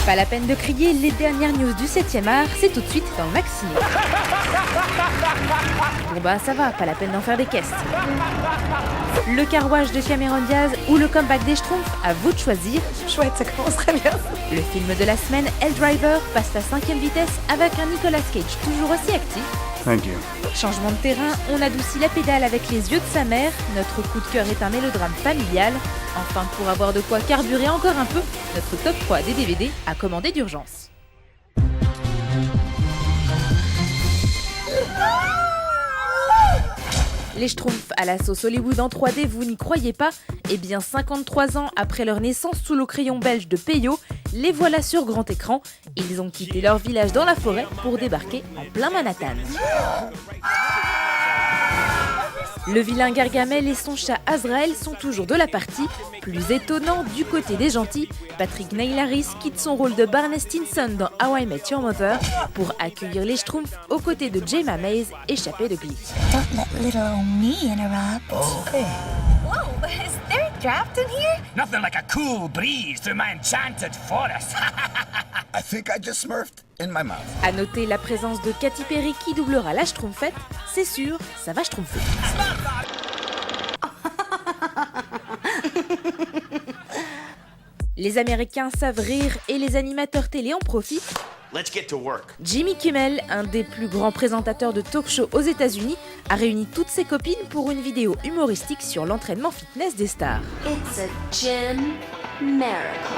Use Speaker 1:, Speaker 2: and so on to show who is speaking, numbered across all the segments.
Speaker 1: Pas la peine de crier, les dernières news du 7e art, c'est tout de suite dans Maxiné. Bon bah ça va, pas la peine d'en faire des caisses. Le Car Wash de Cameron Diaz ou le comeback des Schtroumpfs, à vous de choisir.
Speaker 2: Chouette, ça commence très bien.
Speaker 1: Le film de la semaine, Hell Driver, passe à 5e vitesse avec un Nicolas Cage toujours aussi actif.
Speaker 3: Thank you.
Speaker 1: Changement de terrain, on adoucit la pédale avec les yeux de sa mère. Notre coup de cœur est un mélodrame familial. Enfin, pour avoir de quoi carburer encore un peu, notre top 3 des DVD à commander d'urgence. Les Schtroumpfs à la sauce Hollywood en 3D, vous n'y croyez pas? Eh bien, 53 ans après leur naissance sous le crayon belge de Peyo, les voilà sur grand écran. Ils ont quitté leur village dans la forêt pour débarquer en plein Manhattan. Le vilain Gargamel et son chat Azrael sont toujours de la partie. Plus étonnant, du côté des gentils, Patrick Neil-Harris quitte son rôle de Barney Stinson dans How I Met Your Mother pour accueillir les Schtroumpfs aux côtés de Jemma Maze, échappée de Glee.
Speaker 4: Don't let little old me interrupt.
Speaker 5: Whoa, is there a draft in here?
Speaker 6: Nothing like a cool breeze through my enchanted forest.
Speaker 7: I think I just smurfed in my mouth.
Speaker 1: À noter la présence de Katy Perry qui doublera la Schtroumpfette, c'est sûr, ça va schtroumpfer. Les Américains savent rire et les animateurs télé en profitent.
Speaker 6: Let's get to work.
Speaker 1: Jimmy Kimmel, un des plus grands présentateurs de talk-show aux États-Unis, a réuni toutes ses copines pour une vidéo humoristique sur l'entraînement fitness des stars.
Speaker 8: It's a gym miracle.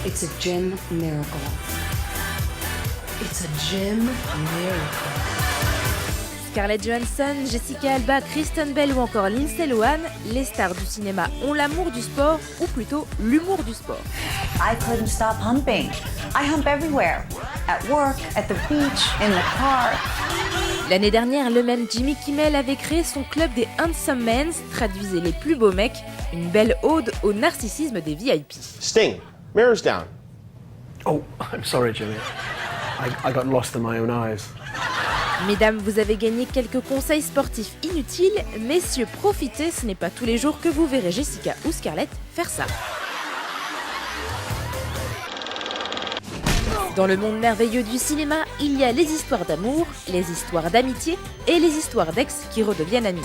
Speaker 8: It's a gym miracle. It's a gym miracle.
Speaker 1: Scarlett Johansson, Jessica Alba, Kristen Bell ou encore Lindsay Lohan, les stars du cinéma ont l'amour du sport, ou plutôt l'humour du sport.
Speaker 2: I couldn't stop humping. I hump everywhere. At work, at the beach, in the car.
Speaker 1: L'année dernière, le même Jimmy Kimmel avait créé son club des Handsome Men, traduisez les plus beaux mecs, une belle ode au narcissisme des VIP.
Speaker 9: Sting, mirrors down.
Speaker 10: Oh, I'm sorry, Jimmy. I got lost in my own eyes.
Speaker 1: Mesdames, vous avez gagné quelques conseils sportifs inutiles. Messieurs, profitez, ce n'est pas tous les jours que vous verrez Jessica ou Scarlett faire ça. Dans le monde merveilleux du cinéma, il y a les histoires d'amour, les histoires d'amitié et les histoires d'ex qui redeviennent amis.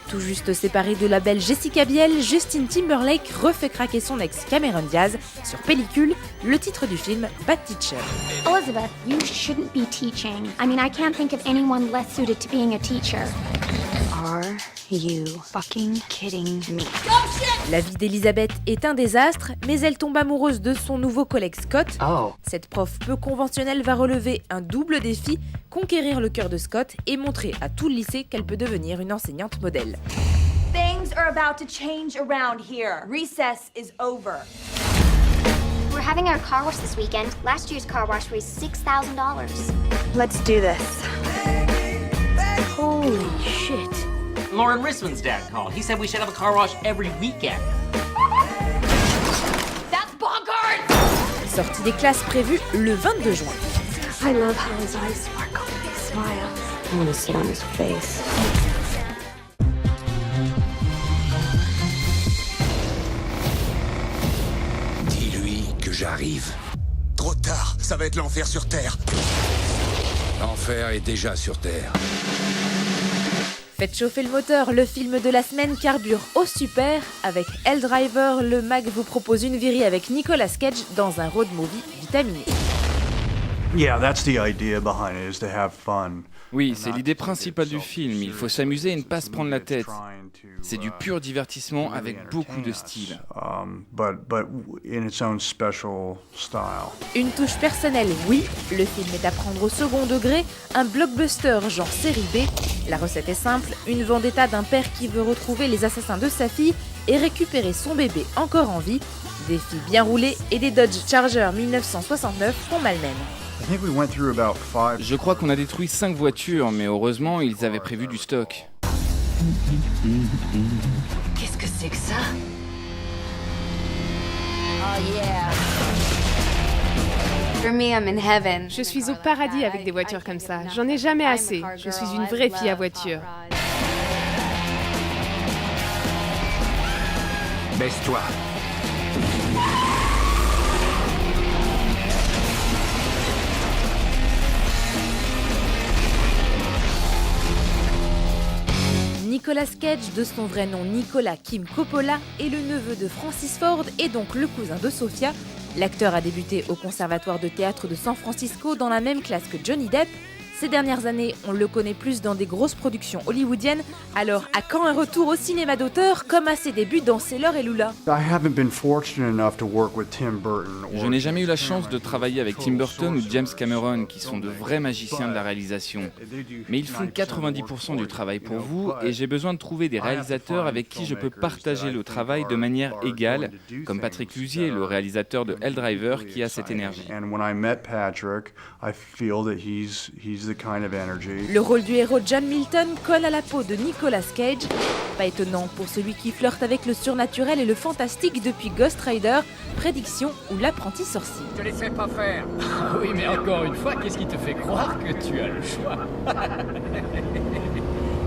Speaker 1: Tout juste séparé de la belle Jessica Biel, Justin Timberlake refait craquer son ex Cameron Diaz sur pellicule, le titre du film Bad Teacher.
Speaker 4: Elizabeth, you shouldn't be teaching. I mean, I can't think of anyone less suited to being a teacher.
Speaker 8: Are you fucking kidding me?
Speaker 1: La vie d'Elizabeth est un désastre, mais elle tombe amoureuse de son nouveau collègue Scott.
Speaker 10: Oh.
Speaker 1: Cette prof peu conventionnelle va relever un double défi, conquérir le cœur de Scott et montrer à tout le lycée qu'elle peut devenir une enseignante modèle.
Speaker 5: Things are about to change around here. Recess is over.
Speaker 4: We're having our car wash this weekend. Last year's car wash raised $6,000.
Speaker 2: Let's do this.
Speaker 1: Holy shit!
Speaker 11: Lauren Risman's dad called. He said we should have a car wash every weekend.
Speaker 5: That's bonkers!
Speaker 1: Sortie des classes prévue le 22 juin.
Speaker 8: I love how his eyes sparkle when he smiles. I want to sit on his face.
Speaker 7: Dis-lui que j'arrive. Trop tard, ça va être l'enfer sur Terre. L'enfer est déjà sur Terre.
Speaker 1: Faites chauffer le moteur, le film de la semaine carbure au super. Avec Hell Driver, le mag vous propose une virée avec Nicolas Cage dans un road movie vitaminé.
Speaker 3: Yeah, that's the idea behind it, is to have fun.
Speaker 12: Oui, c'est l'idée principale du film, il faut s'amuser et ne pas se prendre la tête. C'est du pur divertissement avec beaucoup de style.
Speaker 3: But in its own special style.
Speaker 1: Une touche personnelle, oui, le film est à prendre au second degré, un blockbuster genre série B. La recette est simple, une vendetta d'un père qui veut retrouver les assassins de sa fille et récupérer son bébé encore en vie. Des filles bien roulées et des Dodge Charger 1969 font malmène.
Speaker 12: Je crois qu'on a détruit 5 voitures, mais heureusement, ils avaient prévu du stock.
Speaker 8: Qu'est-ce que c'est que ça?
Speaker 5: Oh yeah.
Speaker 8: For me, I'm in heaven.
Speaker 13: Je suis au paradis avec des voitures comme ça. J'en ai jamais assez. Je suis une vraie fille à voiture.
Speaker 7: Baisse-toi.
Speaker 1: Nicolas Cage, de son vrai nom Nicolas Kim Coppola, est le neveu de Francis Ford et donc le cousin de Sofia. L'acteur a débuté au Conservatoire de théâtre de San Francisco dans la même classe que Johnny Depp. Ces dernières années, on le connaît plus dans des grosses productions hollywoodiennes. Alors, à quand un retour au cinéma d'auteur, comme à ses débuts dans Sailor et Lula ?
Speaker 12: Je n'ai jamais eu la chance de travailler avec Tim Burton ou James Cameron, qui sont de vrais magiciens de la réalisation. Mais ils font 90% du travail pour vous, et j'ai besoin de trouver des réalisateurs avec qui je peux partager le travail de manière égale, comme Patrick Lussier, le réalisateur de Helldriver, qui a cette énergie.
Speaker 1: Le rôle du héros John Milton colle à la peau de Nicolas Cage. Pas étonnant pour celui qui flirte avec le surnaturel et le fantastique depuis Ghost Rider, Prédiction ou L'apprenti sorcier.
Speaker 6: Je laisserai pas faire. Oui, mais encore une fois, qu'est-ce qui te fait croire que tu as le choix?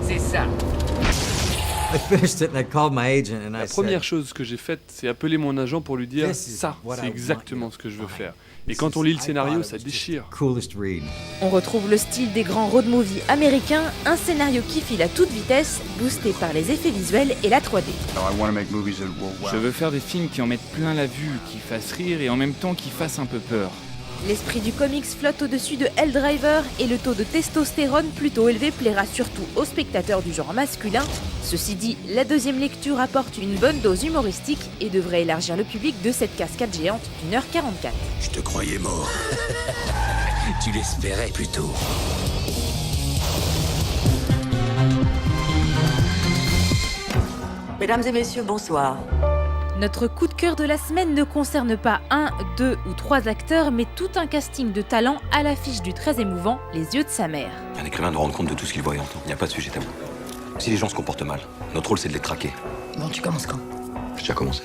Speaker 6: C'est ça.
Speaker 14: La première chose que j'ai faite, c'est appeler mon agent pour lui dire « ça, c'est exactement ce que je veux faire ». Et quand on lit le scénario, ça déchire.
Speaker 1: On retrouve le style des grands road movies américains, un scénario qui file à toute vitesse, boosté par les effets visuels et la 3D.
Speaker 12: Je veux faire des films qui en mettent plein la vue, qui fassent rire et en même temps qui fassent un peu peur.
Speaker 1: L'esprit du comics flotte au-dessus de Helldriver et le taux de testostérone plutôt élevé plaira surtout aux spectateurs du genre masculin. Ceci dit, la deuxième lecture apporte une bonne dose humoristique et devrait élargir le public de cette cascade géante d'1h44.
Speaker 7: Je te croyais mort. Tu l'espérais plutôt.
Speaker 15: Mesdames et messieurs, bonsoir.
Speaker 1: Notre coup de cœur de la semaine ne concerne pas 1, 2 ou 3 acteurs, mais tout un casting de talent à l'affiche du très émouvant Les yeux de sa mère.
Speaker 16: Un écrivain doit rendre compte de tout ce qu'il voit et entend. Il n'y a pas de sujet tabou. Si les gens se comportent mal, notre rôle c'est de les traquer.
Speaker 15: Bon, tu commences quand?
Speaker 16: J'ai déjà commencé.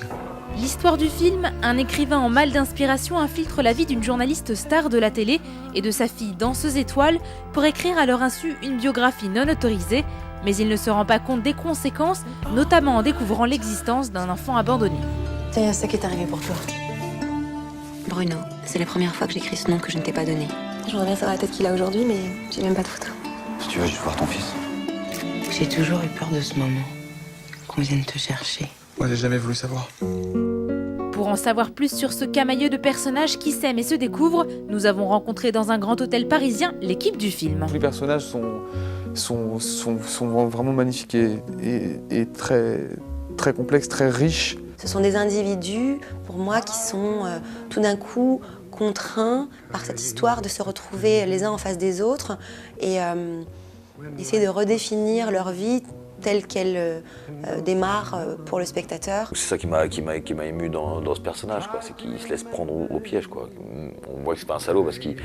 Speaker 1: L'histoire du film, un écrivain en mal d'inspiration infiltre la vie d'une journaliste star de la télé et de sa fille danseuse étoile pour écrire à leur insu une biographie non autorisée, mais il ne se rend pas compte des conséquences, notamment en découvrant l'existence d'un enfant abandonné.
Speaker 15: Il y a ça qui est arrivé pour toi.
Speaker 8: Bruno, c'est la première fois que j'écris ce nom que je ne t'ai pas donné.
Speaker 15: Je voudrais bien savoir la tête qu'il a aujourd'hui, mais j'ai même pas de photo.
Speaker 16: Si tu veux, je vais voir ton fils.
Speaker 17: J'ai toujours eu peur de ce moment, qu'on vienne te chercher.
Speaker 9: Moi, j'ai jamais voulu savoir.
Speaker 1: Pour en savoir plus sur ce camailleux de personnages qui s'aiment et se découvrent, nous avons rencontré dans un grand hôtel parisien l'équipe du film.
Speaker 18: Tous les personnages sont vraiment magnifiques et très complexes, très riches.
Speaker 19: Ce sont des individus, pour moi, qui sont tout d'un coup contraints par cette histoire de se retrouver les uns en face des autres et essayer de redéfinir leur vie telle qu'elle démarre pour le spectateur.
Speaker 16: C'est ça qui m'a ému dans ce personnage, quoi. C'est qu'il se laisse prendre au piège, quoi. On voit que c'est pas un salaud parce qu'il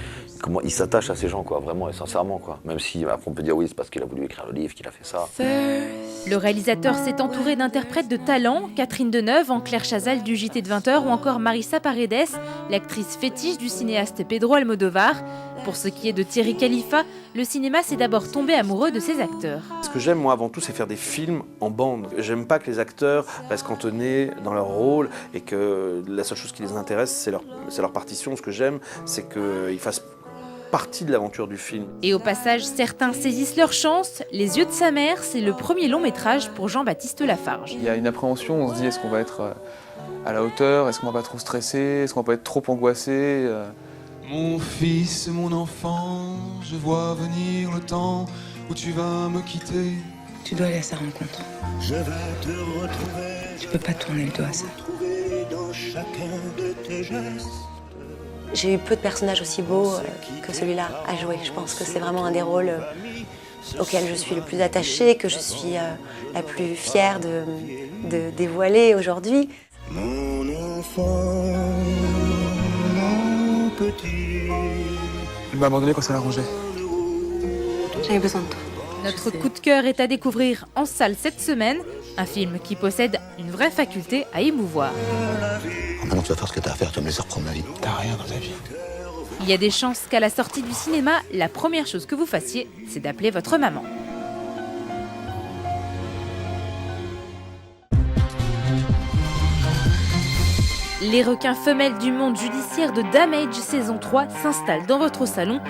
Speaker 16: s'attache à ces gens, quoi, vraiment et sincèrement, quoi. Même si après on peut dire oui, c'est parce qu'il a voulu écrire le livre qu'il a fait ça.
Speaker 1: Le réalisateur s'est entouré d'interprètes de talent, Catherine Deneuve en Claire Chazal du JT de 20h ou encore Marissa Paredes, l'actrice fétiche du cinéaste Pedro Almodovar. Pour ce qui est de Thierry Khalifa, le cinéma s'est d'abord tombé amoureux de ses acteurs.
Speaker 10: Ce que j'aime, moi, avant tout, c'est faire des films en bande. J'aime pas que les acteurs restent cantonnés dans leur rôle et que la seule chose qui les intéresse, c'est leur partition. Ce que j'aime, c'est qu'ils fassent partie de l'aventure du film.
Speaker 1: Et au passage, certains saisissent leur chance. Les yeux de sa mère, c'est le premier long métrage pour Jean-Baptiste Lafarge.
Speaker 18: Il y a une appréhension, on se dit est-ce qu'on va être à la hauteur, est-ce qu'on va pas trop stresser, est-ce qu'on va pas être trop angoissé
Speaker 20: Mon fils, mon enfant, je vois venir le temps où tu vas me quitter.
Speaker 17: Tu dois aller à sa rencontre.
Speaker 20: Je vais te retrouver.
Speaker 17: Tu peux pas tourner le dos à ça.
Speaker 20: Dans chacun de tes gestes.
Speaker 19: J'ai eu peu de personnages aussi beaux que celui-là à jouer. Je pense que c'est vraiment un des rôles auxquels je suis le plus attachée, que je suis la plus fière de dévoiler aujourd'hui.
Speaker 20: Mon enfant, mon petit.
Speaker 18: Il m'a abandonné quand ça l'a arrangé.
Speaker 17: J'avais besoin de toi.
Speaker 1: Notre coup de cœur est à découvrir en salle cette semaine, un film qui possède une vraie faculté à émouvoir.
Speaker 7: Maintenant tu vas faire ce que t'as à faire, tu vas me laisser reprendre ma vie.
Speaker 18: T'as rien dans ta vie.
Speaker 1: Il y a des chances qu'à la sortie du cinéma, la première chose que vous fassiez, c'est d'appeler votre maman. Les requins femelles du monde judiciaire de Damage saison 3 s'installent dans votre salon.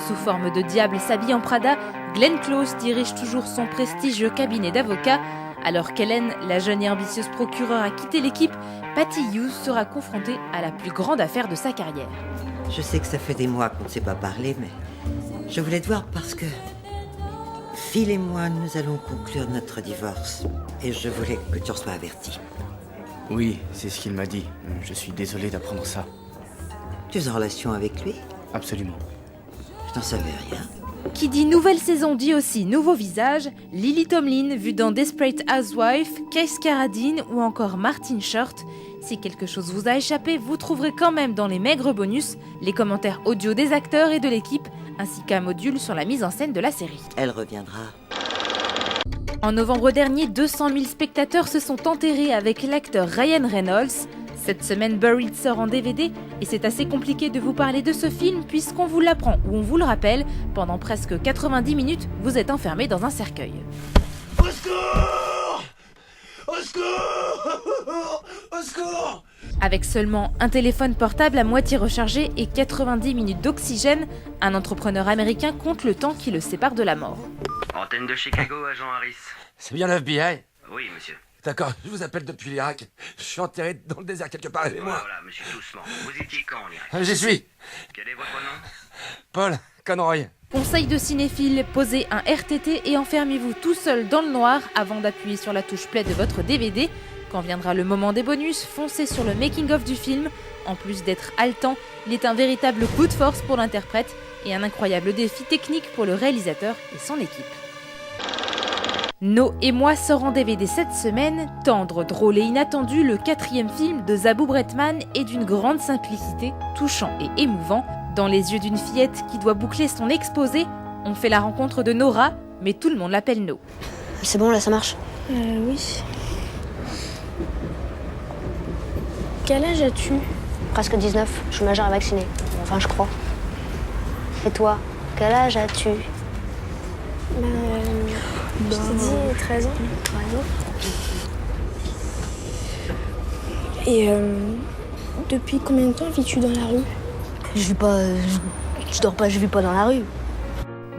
Speaker 1: Sous forme de diable s'habille en Prada, Glenn Close dirige toujours son prestigieux cabinet d'avocats. Alors qu'Hélène, la jeune et ambitieuse procureure, a quitté l'équipe, Patty Hughes sera confrontée à la plus grande affaire de sa carrière.
Speaker 21: Je sais que ça fait des mois qu'on ne s'est pas parlé, mais je voulais te voir parce que Phil et moi, nous allons conclure notre divorce. Et je voulais que tu en sois averti.
Speaker 22: Oui, c'est ce qu'il m'a dit. Je suis désolé d'apprendre ça.
Speaker 21: Tu es en relation avec lui?
Speaker 22: Absolument.
Speaker 21: Je n'en savais rien.
Speaker 1: Qui dit nouvelle saison dit aussi nouveau visage. Lily Tomlin, vue dans Desperate Housewives, Case Carradine ou encore Martin Short. Si quelque chose vous a échappé, vous trouverez quand même dans les maigres bonus les commentaires audio des acteurs et de l'équipe, ainsi qu'un module sur la mise en scène de la série.
Speaker 21: Elle reviendra.
Speaker 1: En novembre dernier, 200 000 spectateurs se sont enterrés avec l'acteur Ryan Reynolds. Cette semaine, Buried sort en DVD et c'est assez compliqué de vous parler de ce film puisqu'on vous l'apprend ou on vous le rappelle, pendant presque 90 minutes, vous êtes enfermé dans un cercueil.
Speaker 20: Au secours! Au secours! Au secours!
Speaker 1: Avec seulement un téléphone portable à moitié rechargé et 90 minutes d'oxygène, un entrepreneur américain compte le temps qui le sépare de la mort.
Speaker 23: Antenne de Chicago, agent Harris.
Speaker 24: C'est bien l'FBI?
Speaker 23: Oui, monsieur.
Speaker 24: D'accord, je vous appelle depuis l'Irak. Je suis enterré dans le désert quelque part, aidez-moi.
Speaker 23: Voilà, monsieur, doucement. Vous étiez quand en Irak?
Speaker 24: J'y suis.
Speaker 23: Quel est votre nom?
Speaker 24: Paul Conroy.
Speaker 1: Conseil de cinéphile, posez un RTT et enfermez-vous tout seul dans le noir avant d'appuyer sur la touche play de votre DVD. Quand viendra le moment des bonus, foncez sur le making-of du film. En plus d'être haletant, il est un véritable coup de force pour l'interprète et un incroyable défi technique pour le réalisateur et son équipe. No et moi sort en DVD cette semaine. Tendre, drôle et inattendu, le 4e film de Zabou Bretman est d'une grande simplicité, touchant et émouvant. Dans les yeux d'une fillette qui doit boucler son exposé, on fait la rencontre de Nora, mais tout le monde l'appelle No.
Speaker 15: C'est bon, là, ça marche?
Speaker 4: Oui. Quel âge as-tu?
Speaker 15: Presque 19. Je suis majeure et vaccinée. Enfin, je crois. Et toi, quel âge as-tu?
Speaker 4: Je t'ai dit 13 ans.
Speaker 15: 13 ans.
Speaker 4: Et depuis combien de temps vis-tu dans la rue?
Speaker 15: Je vis pas... Je dors pas, je vis pas dans la rue.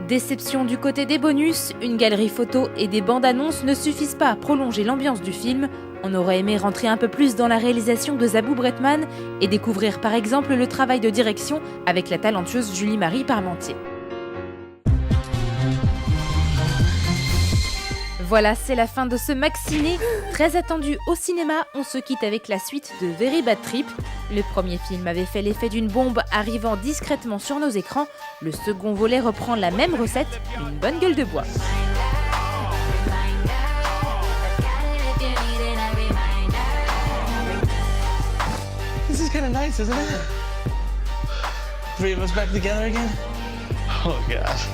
Speaker 1: Déception du côté des bonus, une galerie photo et des bandes annonces ne suffisent pas à prolonger l'ambiance du film. On aurait aimé rentrer un peu plus dans la réalisation de Zabou Bretman et découvrir par exemple le travail de direction avec la talentueuse Julie-Marie Parmentier. Voilà, c'est la fin de ce Maxiné. Très attendu au cinéma, on se quitte avec la suite de Very Bad Trip. Le premier film avait fait l'effet d'une bombe arrivant discrètement sur nos écrans. Le second volet reprend la même recette, une bonne gueule de bois.
Speaker 25: This is kind of nice, isn't it? 3 of us back together again? Oh, gosh.